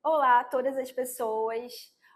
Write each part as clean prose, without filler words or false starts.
Olá a todas as pessoas.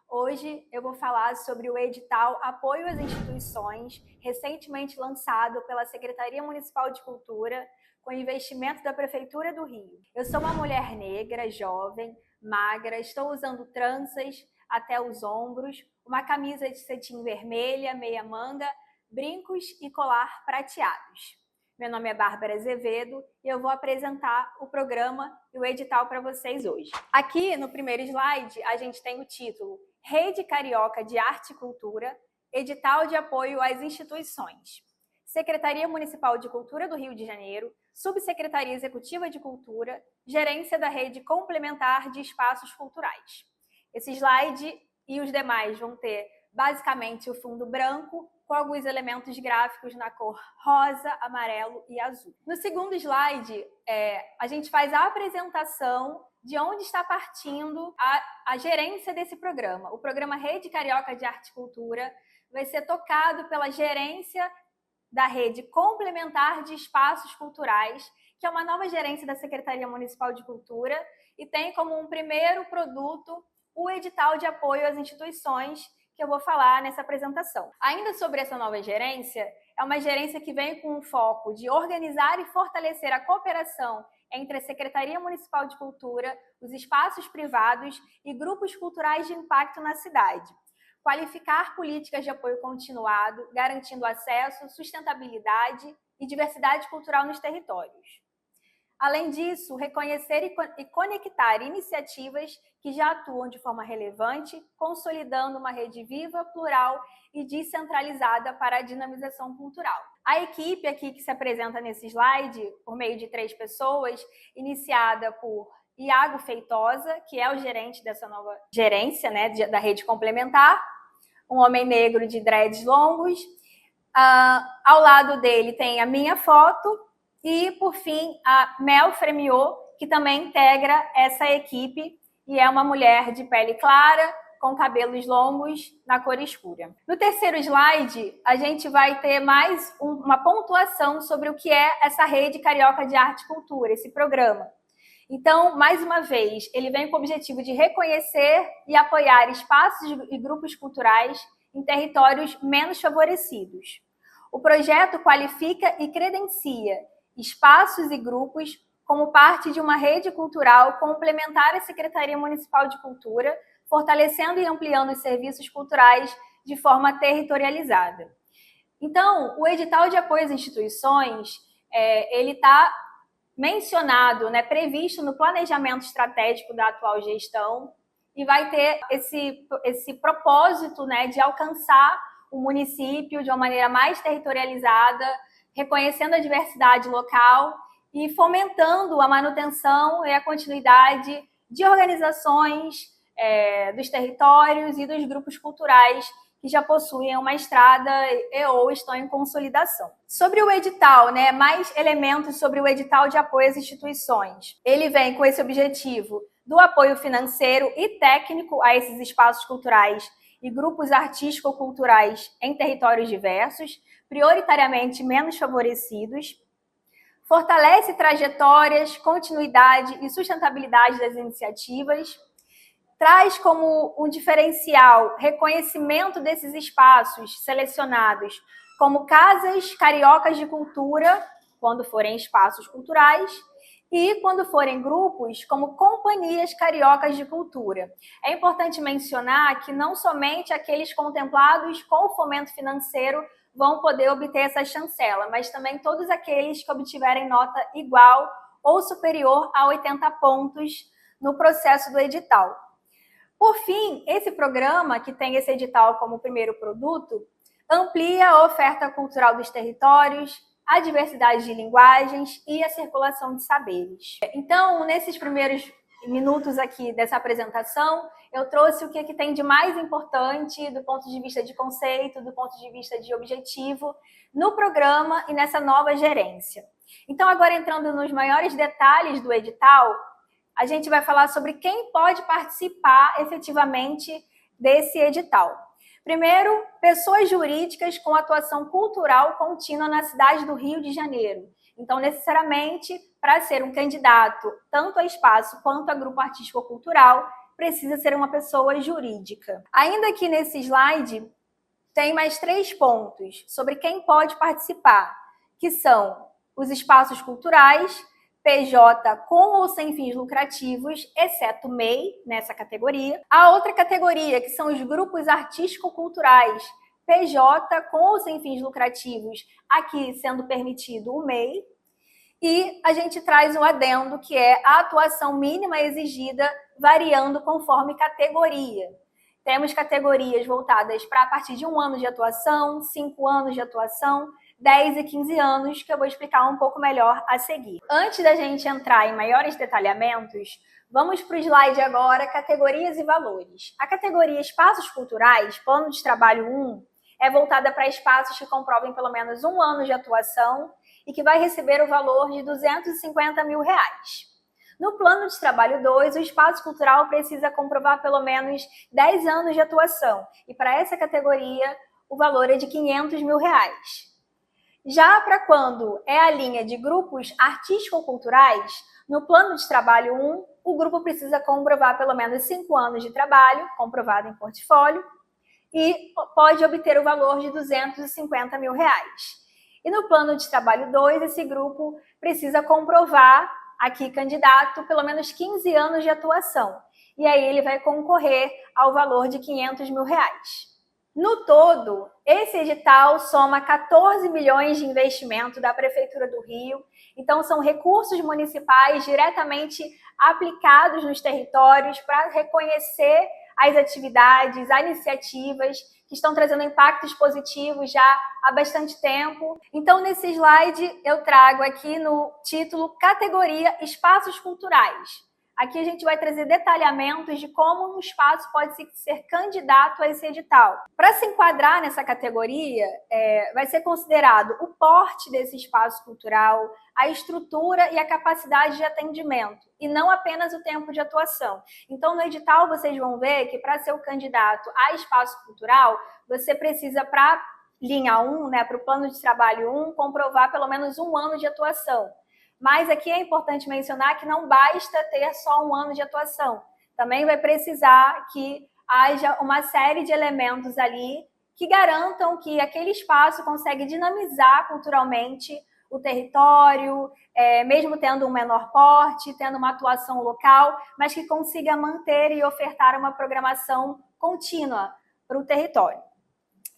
Hoje eu vou falar sobre o edital Apoio às Instituições, recentemente lançado pela Secretaria Municipal de Cultura, com investimento da Prefeitura do Rio. Eu sou uma mulher negra, jovem, magra, estou usando tranças até os ombros, uma camisa de cetim vermelha, meia manga, brincos e colar prateados. Meu nome é Bárbara Azevedo e eu vou apresentar o programa e o edital para vocês hoje. Aqui no primeiro slide a gente tem o título Rede Carioca de Arte e Cultura, Edital de Apoio às Instituições. Secretaria Municipal de Cultura do Rio de Janeiro, Subsecretaria Executiva de Cultura, Gerência da Rede Complementar de Espaços Culturais. Esse slide e os demais vão ter basicamente o fundo branco, com alguns elementos gráficos na cor rosa, amarelo e azul. No segundo slide, a gente faz a apresentação de onde está partindo a gerência desse programa. O programa Rede Carioca de Arte e Cultura vai ser tocado pela gerência da Rede Complementar de Espaços Culturais, que é uma nova gerência da Secretaria Municipal de Cultura e tem como um primeiro produto o edital de apoio às instituições, que eu vou falar nessa apresentação. Ainda sobre essa nova gerência, é uma gerência que vem com o foco de organizar e fortalecer a cooperação entre a Secretaria Municipal de Cultura, os espaços privados e grupos culturais de impacto na cidade. Qualificar políticas de apoio continuado, garantindo acesso, sustentabilidade e diversidade cultural nos territórios. Além disso, reconhecer e conectar iniciativas que já atuam de forma relevante, consolidando uma rede viva, plural e descentralizada para a dinamização cultural. A equipe aqui que se apresenta nesse slide, por meio de 3 pessoas, iniciada por Iago Feitosa, que é o gerente dessa nova gerência, né, da rede complementar, um homem negro de dreads longos. Ao lado dele tem a minha foto, e, por fim, a Mel Fremiot, que também integra essa equipe e é uma mulher de pele clara, com cabelos longos, na cor escura. No terceiro slide, a gente vai ter mais uma pontuação sobre o que é essa Rede Carioca de Arte e Cultura, esse programa. Então, mais uma vez, ele vem com o objetivo de reconhecer e apoiar espaços e grupos culturais em territórios menos favorecidos. O projeto qualifica e credencia espaços e grupos como parte de uma rede cultural complementar à Secretaria Municipal de Cultura, fortalecendo e ampliando os serviços culturais de forma territorializada. Então, o edital de apoio às instituições, ele está mencionado, né, previsto no planejamento estratégico da atual gestão e vai ter esse propósito, né, de alcançar o município de uma maneira mais territorializada, reconhecendo a diversidade local e fomentando a manutenção e a continuidade de organizações dos territórios e dos grupos culturais que já possuem uma estrada ou estão em consolidação. Sobre o edital, né, mais elementos sobre o edital de apoio às instituições. Ele vem com esse objetivo do apoio financeiro e técnico a esses espaços culturais e grupos artístico-culturais em territórios diversos, prioritariamente menos favorecidos, fortalece trajetórias, continuidade e sustentabilidade das iniciativas, traz como um diferencial reconhecimento desses espaços selecionados como casas cariocas de cultura, quando forem espaços culturais, e quando forem grupos, como companhias cariocas de cultura. É importante mencionar que não somente aqueles contemplados com o fomento financeiro vão poder obter essa chancela, mas também todos aqueles que obtiverem nota igual ou superior a 80 pontos no processo do edital. Por fim, esse programa, que tem esse edital como primeiro produto, amplia a oferta cultural dos territórios, a diversidade de linguagens e a circulação de saberes. Então, nesses primeiros minutos aqui dessa apresentação, eu trouxe o que tem de mais importante do ponto de vista de conceito, do ponto de vista de objetivo, no programa e nessa nova gerência. Então, agora entrando nos maiores detalhes do edital, a gente vai falar sobre quem pode participar efetivamente desse edital. Primeiro, pessoas jurídicas com atuação cultural contínua na cidade do Rio de Janeiro. Então, necessariamente, para ser um candidato tanto a espaço quanto a grupo artístico-cultural, precisa ser uma pessoa jurídica. Ainda aqui nesse slide, tem mais 3 pontos sobre quem pode participar, que são os espaços culturais, PJ com ou sem fins lucrativos, exceto MEI, nessa categoria. A outra categoria, que são os grupos artístico-culturais, PJ com ou sem fins lucrativos, aqui sendo permitido o MEI. E a gente traz um adendo, que é a atuação mínima exigida, variando conforme categoria. Temos categorias voltadas para a partir de 1 ano de atuação, 5 anos de atuação, 10 e 15 anos, que eu vou explicar um pouco melhor a seguir. Antes da gente entrar em maiores detalhamentos, vamos para o slide agora, categorias e valores. A categoria Espaços Culturais, Plano de Trabalho 1, é voltada para espaços que comprovem pelo menos 1 ano de atuação e que vai receber o valor de R$250 mil. No plano de trabalho 2, o espaço cultural precisa comprovar pelo menos 10 anos de atuação, e para essa categoria o valor é de R$500 mil. Já para quando é a linha de grupos artístico-culturais, no plano de trabalho 1, o grupo precisa comprovar pelo menos 5 anos de trabalho, comprovado em portfólio, e pode obter o valor de R$250 mil. E no plano de trabalho 2, esse grupo precisa comprovar, aqui candidato, pelo menos 15 anos de atuação. E aí ele vai concorrer ao valor de R$500 mil. No todo, esse edital soma 14 milhões de investimento da Prefeitura do Rio. Então, são recursos municipais diretamente aplicados nos territórios para reconhecer as atividades, as iniciativas que estão trazendo impactos positivos já há bastante tempo. Então, nesse slide, eu trago aqui no título categoria Espaços Culturais. Aqui a gente vai trazer detalhamentos de como um espaço pode ser candidato a esse edital. Para se enquadrar nessa categoria, vai ser considerado o porte desse espaço cultural, a estrutura e a capacidade de atendimento, e não apenas o tempo de atuação. Então, no edital, vocês vão ver que para ser o candidato a espaço cultural, você precisa, para linha 1, para o plano de trabalho 1, comprovar pelo menos 1 ano de atuação. Mas aqui é importante mencionar que não basta ter só 1 ano de atuação. Também vai precisar que haja uma série de elementos ali que garantam que aquele espaço consegue dinamizar culturalmente o território, mesmo tendo um menor porte, tendo uma atuação local, mas que consiga manter e ofertar uma programação contínua para o território.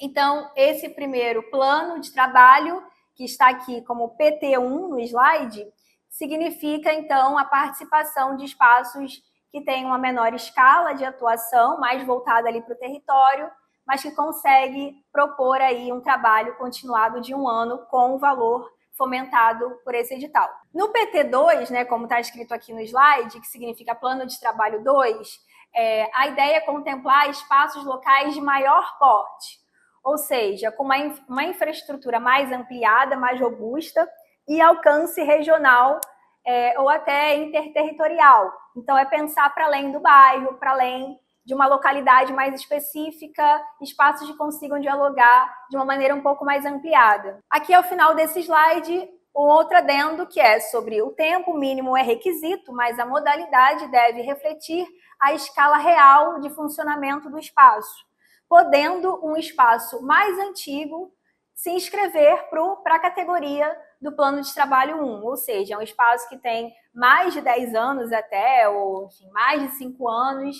Então, esse primeiro plano de trabalho, que está aqui como PT1 no slide, significa, então, a participação de espaços que têm uma menor escala de atuação, mais voltada ali para o território, mas que consegue propor aí um trabalho continuado de 1 ano com o valor fomentado por esse edital. No PT2, como está escrito aqui no slide, que significa Plano de Trabalho 2, a ideia é contemplar espaços locais de maior porte, ou seja, com uma infraestrutura mais ampliada, mais robusta e alcance regional ou até interterritorial. Então, é pensar para além do bairro, para além de uma localidade mais específica, espaços que consigam dialogar de uma maneira um pouco mais ampliada. Aqui, ao final desse slide, um outro adendo que é sobre o tempo mínimo é requisito, mas a modalidade deve refletir a escala real de funcionamento do espaço, podendo um espaço mais antigo se inscrever para a categoria do plano de trabalho 1, ou seja, é um espaço que tem mais de 10 anos até, ou enfim, mais de 5 anos,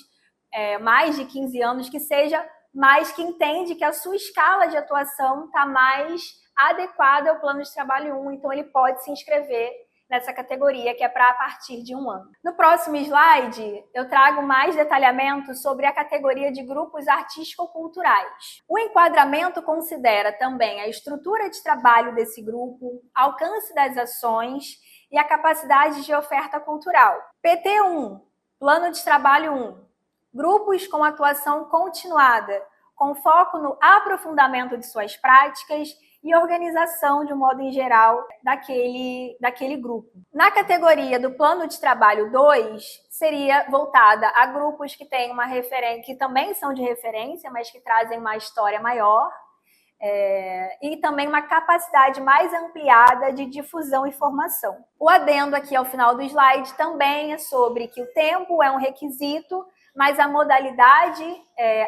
mais de 15 anos, que seja, mas que entende que a sua escala de atuação está mais adequada ao plano de trabalho 1, então ele pode se inscrever nessa categoria, que é para a partir de 1 ano. No próximo slide, eu trago mais detalhamento sobre a categoria de grupos artístico-culturais. O enquadramento considera também a estrutura de trabalho desse grupo, alcance das ações e a capacidade de oferta cultural. PT1, Plano de Trabalho 1, grupos com atuação continuada, com foco no aprofundamento de suas práticas e organização, de um modo em geral, daquele grupo. Na categoria do Plano de Trabalho 2, seria voltada a grupos que têm uma referência, que também são de referência, mas que trazem uma história maior, e também uma capacidade mais ampliada de difusão e formação. O adendo aqui ao final do slide também é sobre que o tempo é um requisito, mas a modalidade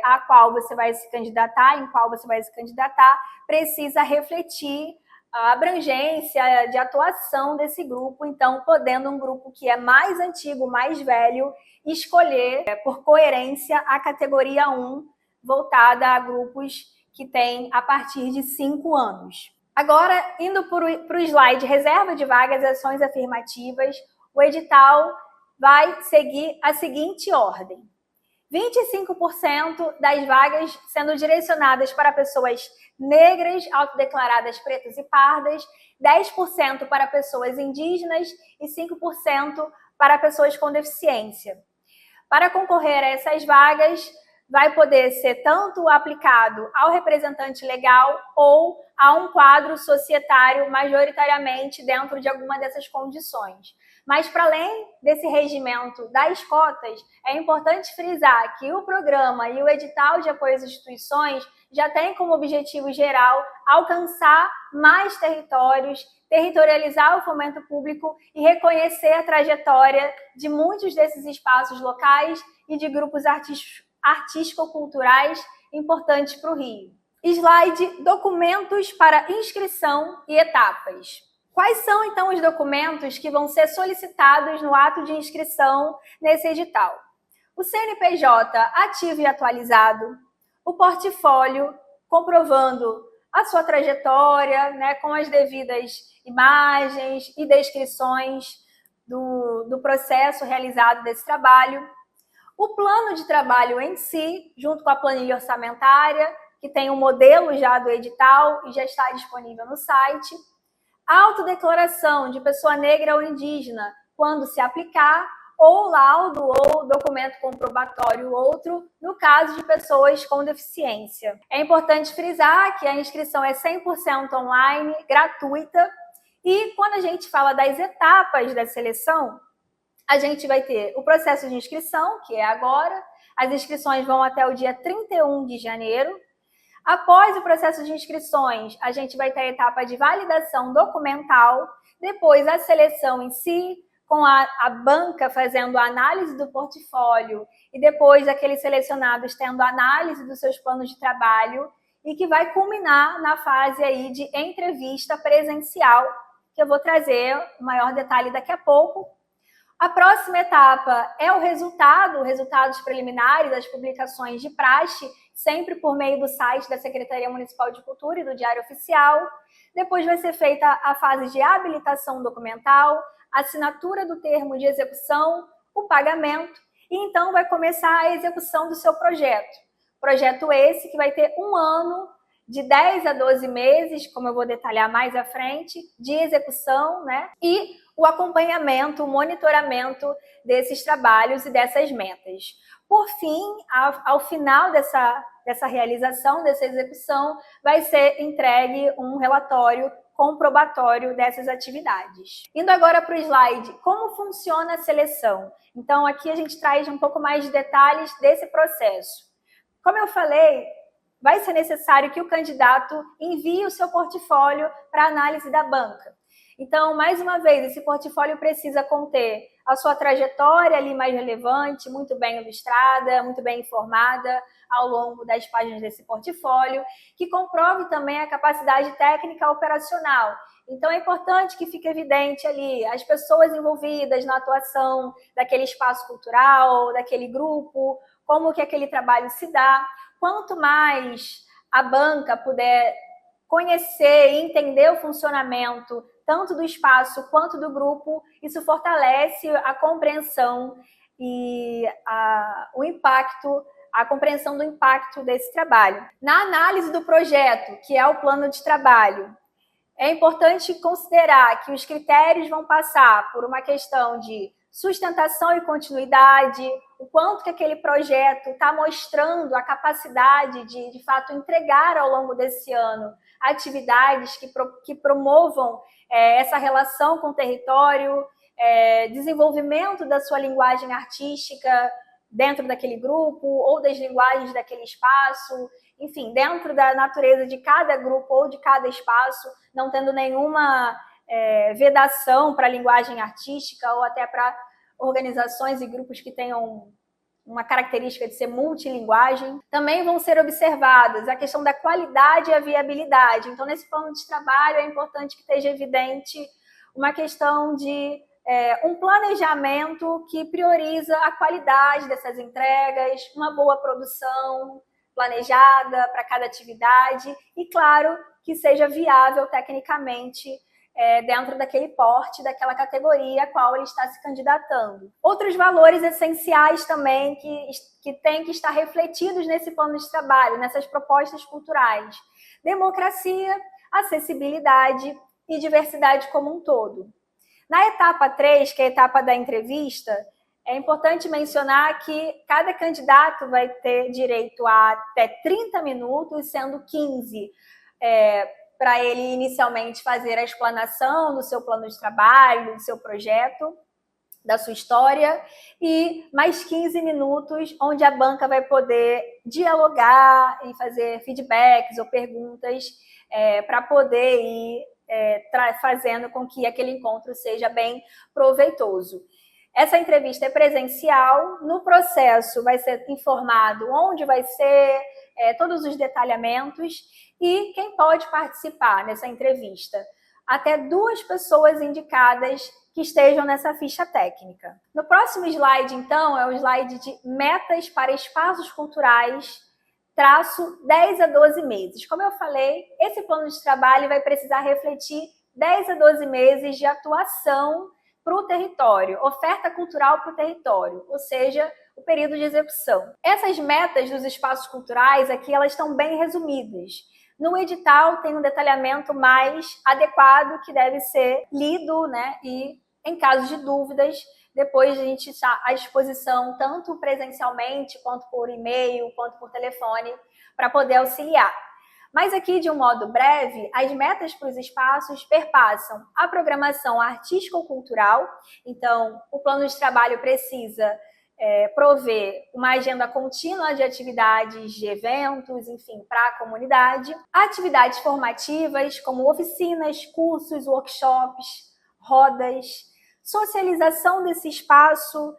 a qual você vai se candidatar, em qual você vai se candidatar, precisa refletir a abrangência de atuação desse grupo, então podendo um grupo que é mais antigo, mais velho, escolher, por coerência, a categoria 1, voltada a grupos que têm a partir de 5 anos. Agora, indo para o slide reserva de vagas e ações afirmativas, o edital vai seguir a seguinte ordem: 25% das vagas sendo direcionadas para pessoas negras, autodeclaradas pretas e pardas, 10% para pessoas indígenas e 5% para pessoas com deficiência. Para concorrer a essas vagas, vai poder ser tanto aplicado ao representante legal ou a um quadro societário majoritariamente dentro de alguma dessas condições. Mas, para além desse regimento das cotas, é importante frisar que o programa e o edital de apoio às instituições já tem como objetivo geral alcançar mais territórios, territorializar o fomento público e reconhecer a trajetória de muitos desses espaços locais e de grupos artístico-culturais importantes para o Rio. Slide: documentos para inscrição e etapas. Quais são, então, os documentos que vão ser solicitados no ato de inscrição nesse edital? O CNPJ ativo e atualizado, o portfólio comprovando a sua trajetória, né, com as devidas imagens e descrições do processo realizado desse trabalho, o plano de trabalho em si, junto com a planilha orçamentária, que tem um modelo já do edital e já está disponível no site, a autodeclaração de pessoa negra ou indígena, quando se aplicar, ou laudo ou documento comprobatório outro, no caso de pessoas com deficiência. É importante frisar que a inscrição é 100% online, gratuita, e quando a gente fala das etapas da seleção, a gente vai ter o processo de inscrição, que é agora, as inscrições vão até o dia 31 de janeiro. Após o processo de inscrições, a gente vai ter a etapa de validação documental, depois a seleção em si, com a banca fazendo a análise do portfólio e depois aqueles selecionados tendo a análise dos seus planos de trabalho e que vai culminar na fase aí de entrevista presencial, que eu vou trazer o maior detalhe daqui a pouco. A próxima etapa é o resultados preliminares das publicações de praxe, sempre por meio do site da Secretaria Municipal de Cultura e do Diário Oficial. Depois vai ser feita a fase de habilitação documental, assinatura do termo de execução, o pagamento, e então vai começar a execução do seu projeto. Projeto esse que vai ter um ano, de 10 a 12 meses, como eu vou detalhar mais à frente, de execução, né? E o acompanhamento, o monitoramento desses trabalhos e dessas metas. Por fim, ao final dessa realização, dessa execução, vai ser entregue um relatório comprobatório dessas atividades. Indo agora para o slide, como funciona a seleção? Então, aqui a gente traz um pouco mais de detalhes desse processo. Como eu falei, vai ser necessário que o candidato envie o seu portfólio para análise da banca. Então, mais uma vez, esse portfólio precisa conter a sua trajetória ali mais relevante, muito bem ilustrada, muito bem informada ao longo das páginas desse portfólio, que comprove também a capacidade técnica operacional. Então, é importante que fique evidente ali as pessoas envolvidas na atuação daquele espaço cultural, daquele grupo, como que aquele trabalho se dá. Quanto mais a banca puder conhecer e entender o funcionamento tanto do espaço quanto do grupo, isso fortalece a compreensão e o impacto, a compreensão do impacto desse trabalho. Na análise do projeto, que é o plano de trabalho, é importante considerar que os critérios vão passar por uma questão de sustentação e continuidade, o quanto que aquele projeto está mostrando a capacidade de fato, entregar ao longo desse ano atividades que promovam essa relação com o território, desenvolvimento da sua linguagem artística dentro daquele grupo ou das linguagens daquele espaço, enfim, dentro da natureza de cada grupo ou de cada espaço, não tendo nenhuma vedação para a linguagem artística ou até para organizações e grupos que tenham uma característica de ser multilinguagem. Também vão ser observadas a questão da qualidade e a viabilidade. Então, nesse plano de trabalho, é importante que esteja evidente uma questão de um planejamento que prioriza a qualidade dessas entregas, uma boa produção planejada para cada atividade e, claro, que seja viável tecnicamente dentro daquele porte, daquela categoria a qual ele está se candidatando. Outros valores essenciais também que têm que estar refletidos nesse plano de trabalho, nessas propostas culturais. Democracia, acessibilidade e diversidade como um todo. Na etapa 3, que é a etapa da entrevista, é importante mencionar que cada candidato vai ter direito a até 30 minutos, sendo 15 para ele inicialmente fazer a explanação do seu plano de trabalho, do seu projeto, da sua história, e mais 15 minutos onde a banca vai poder dialogar e fazer feedbacks ou perguntas para poder ir fazendo com que aquele encontro seja bem proveitoso. Essa entrevista é presencial, no processo vai ser informado onde vai ser, todos os detalhamentos e quem pode participar nessa entrevista. Até 2 pessoas indicadas que estejam nessa ficha técnica. No próximo slide, então, é o slide de metas para espaços culturais, traço 10 a 12 meses. Como eu falei, esse plano de trabalho vai precisar refletir 10 a 12 meses de atuação para o território, oferta cultural para o território, ou seja, o período de execução. Essas metas dos espaços culturais aqui, elas estão bem resumidas. No edital tem um detalhamento mais adequado que deve ser lido, né? E em caso de dúvidas, depois a gente está à disposição tanto presencialmente, quanto por e-mail, quanto por telefone, para poder auxiliar. Mas aqui, de um modo breve, as metas para os espaços perpassam a programação artístico-cultural. Então, o plano de trabalho precisa prover uma agenda contínua de atividades, de eventos, enfim, para a comunidade. Atividades formativas, como oficinas, cursos, workshops, rodas, socialização desse espaço,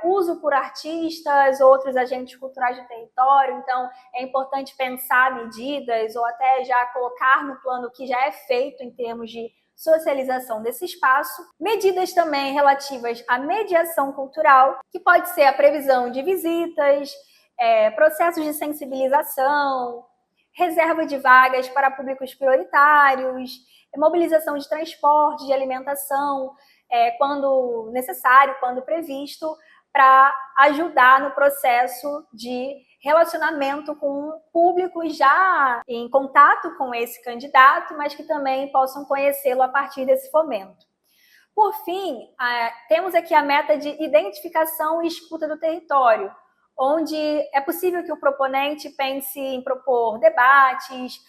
uso por artistas, outros agentes culturais do território. Então, é importante pensar medidas ou até já colocar no plano o que já é feito em termos de socialização desse espaço. Medidas também relativas à mediação cultural, que pode ser a previsão de visitas, processos de sensibilização, reserva de vagas para públicos prioritários, mobilização de transporte, de alimentação, quando necessário, quando previsto, para ajudar no processo de relacionamento com públicos já em contato com esse candidato, mas que também possam conhecê-lo a partir desse fomento. Por fim, temos aqui a meta de identificação e escuta do território, onde é possível que o proponente pense em propor debates,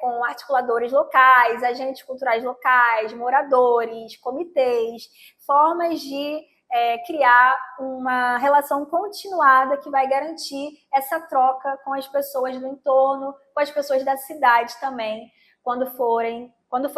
com articuladores locais, agentes culturais locais, moradores, comitês, formas de criar uma relação continuada que vai garantir essa troca com as pessoas do entorno, com as pessoas da cidade também, quando for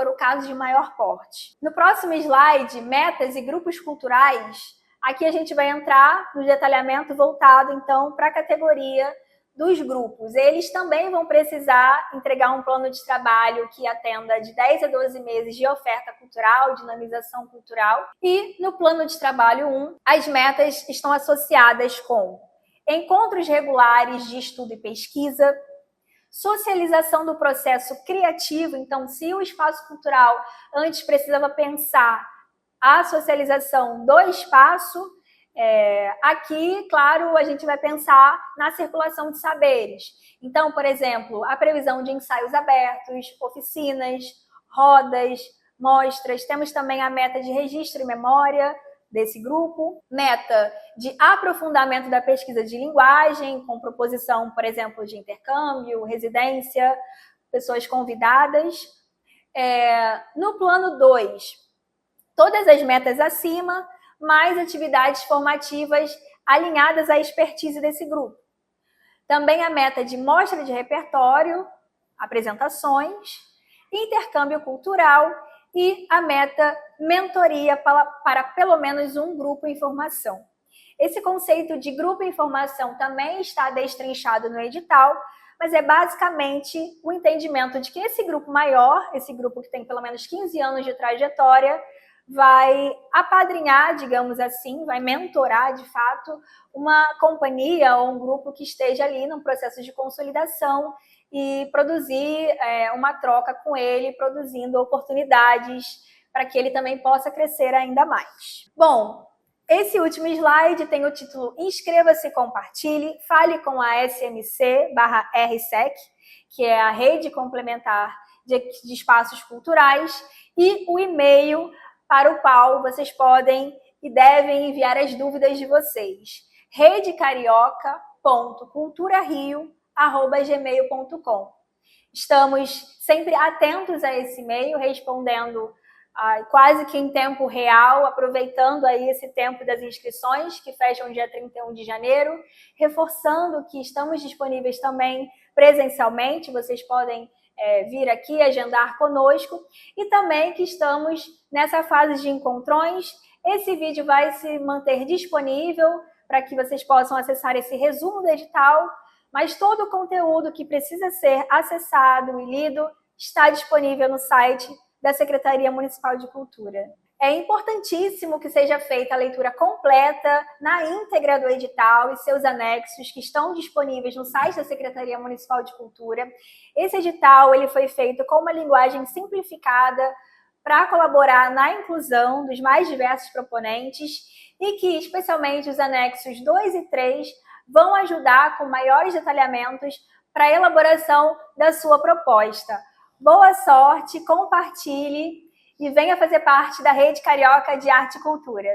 o caso de maior porte. No próximo slide, metas e grupos culturais, aqui a gente vai entrar no detalhamento voltado, então, para a categoria dos grupos. Eles também vão precisar entregar um plano de trabalho que atenda de 10 a 12 meses de oferta cultural, dinamização cultural. E no plano de trabalho 1, as metas estão associadas com encontros regulares de estudo e pesquisa, socialização do processo criativo. Então, se o espaço cultural antes precisava pensar a socialização do espaço, aqui, claro, a gente vai pensar na circulação de saberes. Então, por exemplo, a previsão de ensaios abertos, oficinas, rodas, mostras. Temos também a meta de registro e memória desse grupo, meta de aprofundamento da pesquisa de linguagem, com proposição, por exemplo, de intercâmbio, residência, pessoas convidadas. No plano 2, todas as metas acima, mais atividades formativas alinhadas à expertise desse grupo. Também a meta de mostra de repertório, apresentações, intercâmbio cultural e a meta mentoria para pelo menos um grupo em formação. Esse conceito de grupo em formação também está destrinchado no edital, mas é basicamente o entendimento de que esse grupo maior, esse grupo que tem pelo menos 15 anos de trajetória, vai apadrinhar, digamos assim, vai mentorar, de fato, uma companhia ou um grupo que esteja ali num processo de consolidação e produzir uma troca com ele, produzindo oportunidades para que ele também possa crescer ainda mais. Bom, esse último slide tem o título Inscreva-se, compartilhe, fale com a SMC/RSEC, que é a Rede Complementar de Espaços Culturais, e o e-mail para o qual vocês podem e devem enviar as dúvidas de vocês. redecarioca.culturario@gmail.com. Estamos sempre atentos a esse e-mail, respondendo quase que em tempo real, aproveitando aí esse tempo das inscrições, que fecham dia 31 de janeiro, reforçando que estamos disponíveis também presencialmente, vocês podem vir aqui agendar conosco, e também que estamos nessa fase de encontrões. Esse vídeo vai se manter disponível para que vocês possam acessar esse resumo do edital, mas todo o conteúdo que precisa ser acessado e lido está disponível no site da Secretaria Municipal de Cultura. É importantíssimo que seja feita a leitura completa na íntegra do edital e seus anexos que estão disponíveis no site da Secretaria Municipal de Cultura. Esse edital ele foi feito com uma linguagem simplificada para colaborar na inclusão dos mais diversos proponentes e que, especialmente, os anexos 2 e 3 vão ajudar com maiores detalhamentos para a elaboração da sua proposta. Boa sorte, compartilhe e venha fazer parte da Rede Carioca de Arte e Cultura.